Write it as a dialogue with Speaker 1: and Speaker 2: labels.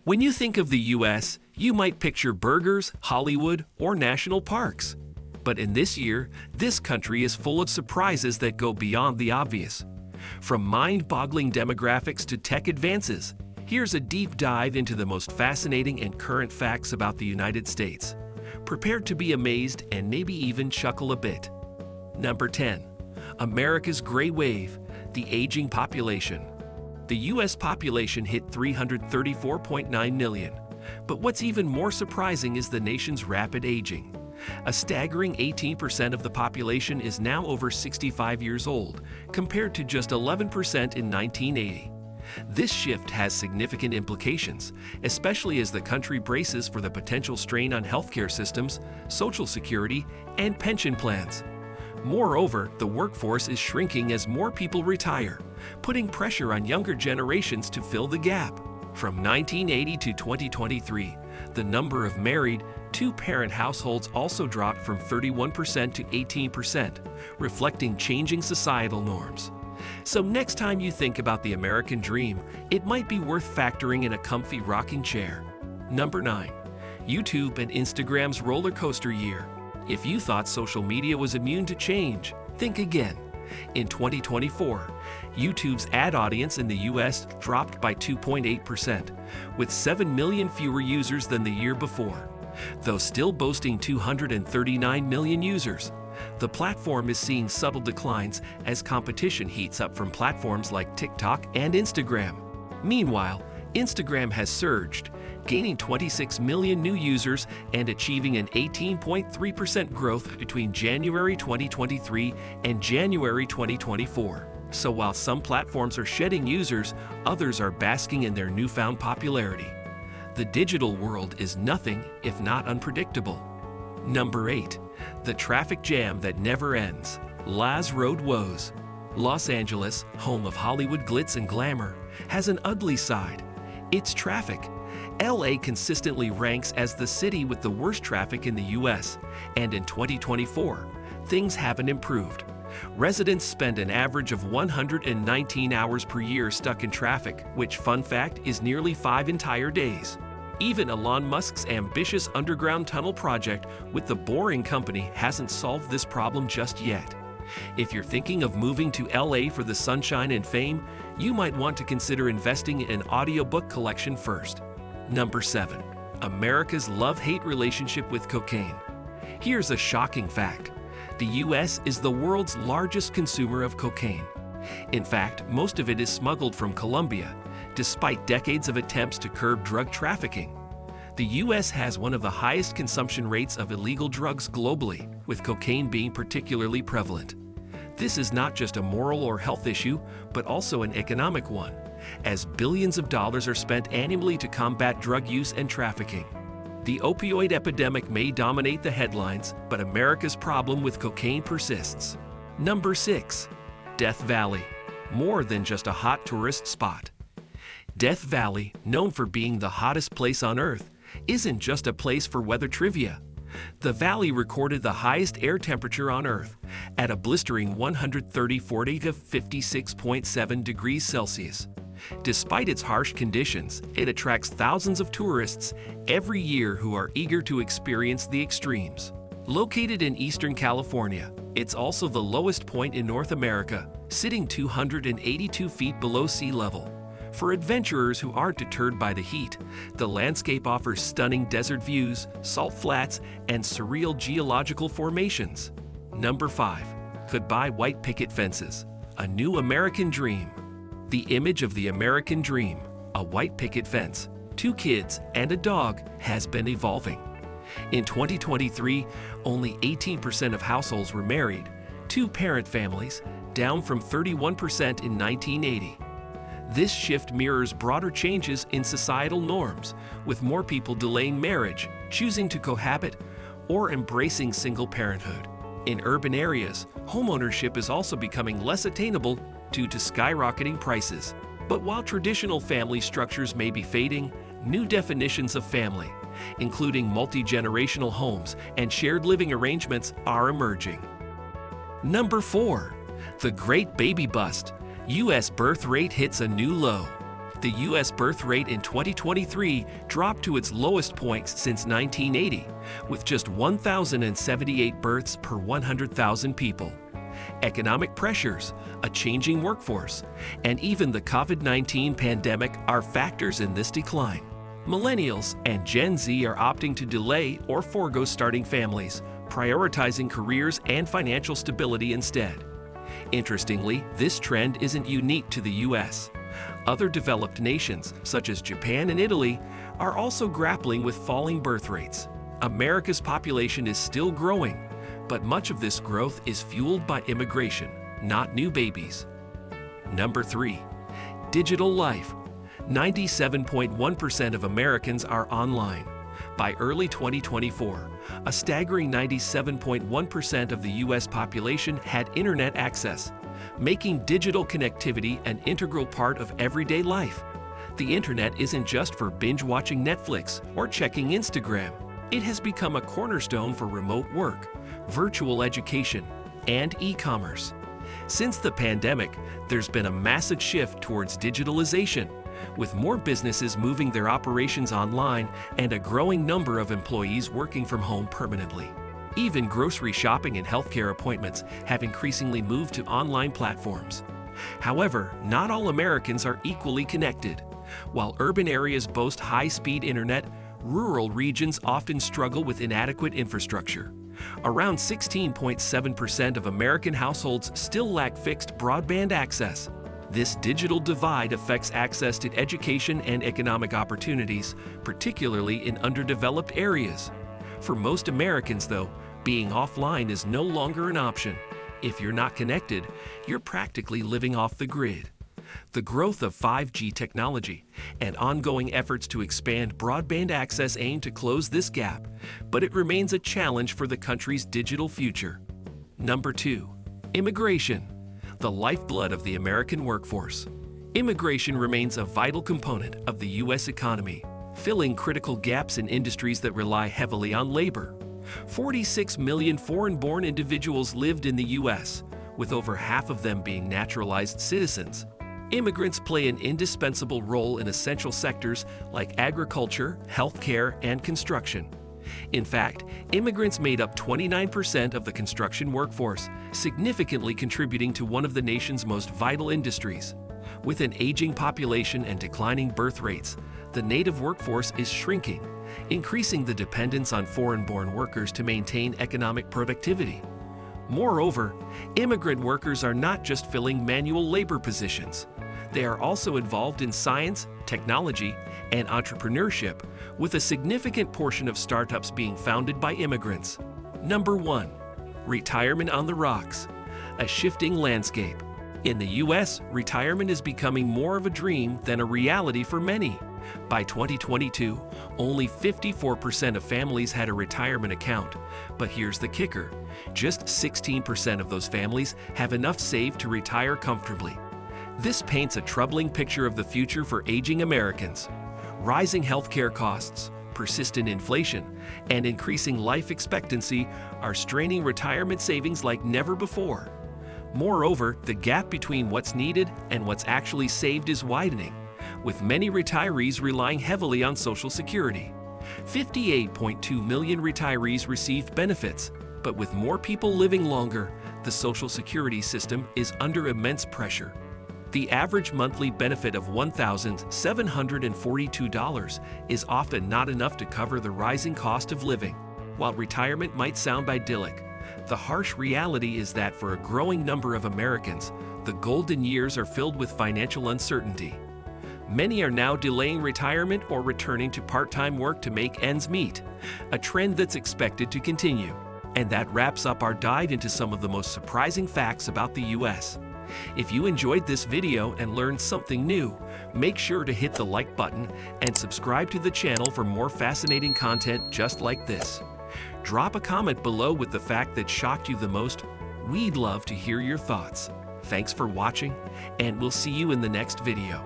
Speaker 1: When you think of the US, you might picture burgers, Hollywood, or national parks. But in this year, this country is full of surprises that go beyond the obvious. From mind-boggling demographics to tech advances, here's a deep dive into the most fascinating and current facts about the United States. Prepare to be amazed and maybe even chuckle a bit. Number 10. America's Gray Wave, the aging population. The U.S. population hit 334.9 million. But what's even more surprising is the nation's rapid aging. A staggering 18% of the population is now over 65 years old, compared to just 11% in 1980. This shift has significant implications, especially as the country braces for the potential strain on healthcare systems, Social Security, and pension plans. Moreover, the workforce is shrinking as more people retire, putting pressure on younger generations to fill the gap. From 1980 to 2023, the number of married, two-parent households also dropped from 31% to 18%, reflecting changing societal norms. So next time you think about the American dream, it might be worth factoring in a comfy rocking chair. Number 9. YouTube and Instagram's roller coaster year. If you thought social media was immune to change, think again. In 2024, YouTube's ad audience in the US dropped by 2.8%, with 7 million fewer users than the year before. Though still boasting 239 million users, the platform is seeing subtle declines as competition heats up from platforms like TikTok and Instagram. Meanwhile, Instagram has surged, gaining 26 million new users and achieving an 18.3% growth between January 2023 and January 2024. So while some platforms are shedding users, others are basking in their newfound popularity. The digital world is nothing if not unpredictable. Number 8. The traffic jam that never ends. Las Road Woes. Los Angeles, home of Hollywood glitz and glamour, has an ugly side. It's traffic. LA consistently ranks as the city with the worst traffic in the US, and in 2024, things haven't improved. Residents spend an average of 119 hours per year stuck in traffic, which, fun fact, is nearly 5 entire days. Even Elon Musk's ambitious underground tunnel project with the Boring Company hasn't solved this problem just yet. If you're thinking of moving to LA for the sunshine and fame, you might want to consider investing in an audiobook collection first. Number 7. America's love-hate relationship with cocaine. Here's a shocking fact. The US is the world's largest consumer of cocaine. In fact, most of it is smuggled from Colombia, despite decades of attempts to curb drug trafficking. The US has one of the highest consumption rates of illegal drugs globally, with cocaine being particularly prevalent. This is not just a moral or health issue, but also an economic one, as billions of dollars are spent annually to combat drug use and trafficking. The opioid epidemic may dominate the headlines, but America's problem with cocaine persists. Number 6. Death Valley. More than just a hot tourist spot. Death Valley, known for being the hottest place on Earth, isn't just a place for weather trivia. The valley recorded the highest air temperature on Earth at a blistering 130.40 to 56.7 degrees Celsius. Despite its harsh conditions, it attracts thousands of tourists every year who are eager to experience the extremes. Located in Eastern California, it's also the lowest point in North America, sitting 282 feet below sea level. For adventurers who aren't deterred by the heat, the landscape offers stunning desert views, salt flats, and surreal geological formations. Number 5. Goodbye white picket fences. A new American dream. The image of the American dream, a white picket fence, 2 kids, and a dog, has been evolving. In 2023, only 18% of households were married, 2-parent families, down from 31% in 1980. This shift mirrors broader changes in societal norms, with more people delaying marriage, choosing to cohabit, or embracing single parenthood. In urban areas, homeownership is also becoming less attainable due to skyrocketing prices. But while traditional family structures may be fading, new definitions of family, including multi-generational homes and shared living arrangements, are emerging. Number 4. The Great Baby Bust. U.S. birth rate hits a new low. The U.S. birth rate in 2023 dropped to its lowest point since 1980, with just 1,078 births per 100,000 people. Economic pressures, a changing workforce, and even the COVID-19 pandemic are factors in this decline. Millennials and Gen Z are opting to delay or forego starting families, prioritizing careers and financial stability instead. Interestingly, this trend isn't unique to the U.S. Other developed nations, such as Japan and Italy, are also grappling with falling birth rates. America's population is still growing, but much of this growth is fueled by immigration, not new babies. Number 3. Digital life. 97.1% of Americans are online. By early 2024, a staggering 97.1% of the U.S. population had internet access, making digital connectivity an integral part of everyday life. The internet isn't just for binge-watching Netflix or checking Instagram. It has become a cornerstone for remote work, virtual education, and e-commerce. Since the pandemic, there's been a massive shift towards digitalization, with more businesses moving their operations online and a growing number of employees working from home permanently. Even grocery shopping and healthcare appointments have increasingly moved to online platforms. However, not all Americans are equally connected. While urban areas boast high-speed internet, rural regions often struggle with inadequate infrastructure. Around 16.7% of American households still lack fixed broadband access. This digital divide affects access to education and economic opportunities, particularly in underdeveloped areas. For most Americans, though, being offline is no longer an option. If you're not connected, you're practically living off the grid. The growth of 5G technology and ongoing efforts to expand broadband access aim to close this gap, but it remains a challenge for the country's digital future. Number 2. Immigration. The lifeblood of the American workforce. Immigration remains a vital component of the U.S. economy, filling critical gaps in industries that rely heavily on labor. 46 million foreign-born individuals lived in the U.S., with over half of them being naturalized citizens. Immigrants play an indispensable role in essential sectors like agriculture, healthcare, and construction. In fact, immigrants made up 29% of the construction workforce, significantly contributing to one of the nation's most vital industries. With an aging population and declining birth rates, the native workforce is shrinking, increasing the dependence on foreign-born workers to maintain economic productivity. Moreover, immigrant workers are not just filling manual labor positions. They are also involved in science, technology, and entrepreneurship, with a significant portion of startups being founded by immigrants. Number 1. Retirement on the rocks. A shifting landscape. In the U.S., retirement is becoming more of a dream than a reality for many. By 2022, only 54% of families had a retirement account. But here's the kicker: just 16% of those families have enough saved to retire comfortably. This paints a troubling picture of the future for aging Americans. Rising healthcare costs, persistent inflation, and increasing life expectancy are straining retirement savings like never before. Moreover, the gap between what's needed and what's actually saved is widening, with many retirees relying heavily on Social Security. 58.2 million retirees received benefits, but with more people living longer, the Social Security system is under immense pressure. The average monthly benefit of $1,742 is often not enough to cover the rising cost of living. While retirement might sound idyllic, the harsh reality is that for a growing number of Americans, the golden years are filled with financial uncertainty. Many are now delaying retirement or returning to part-time work to make ends meet, a trend that's expected to continue. And that wraps up our dive into some of the most surprising facts about the U.S. If you enjoyed this video and learned something new, make sure to hit the like button and subscribe to the channel for more fascinating content just like this. Drop a comment below with the fact that shocked you the most. We'd love to hear your thoughts. Thanks for watching, and we'll see you in the next video.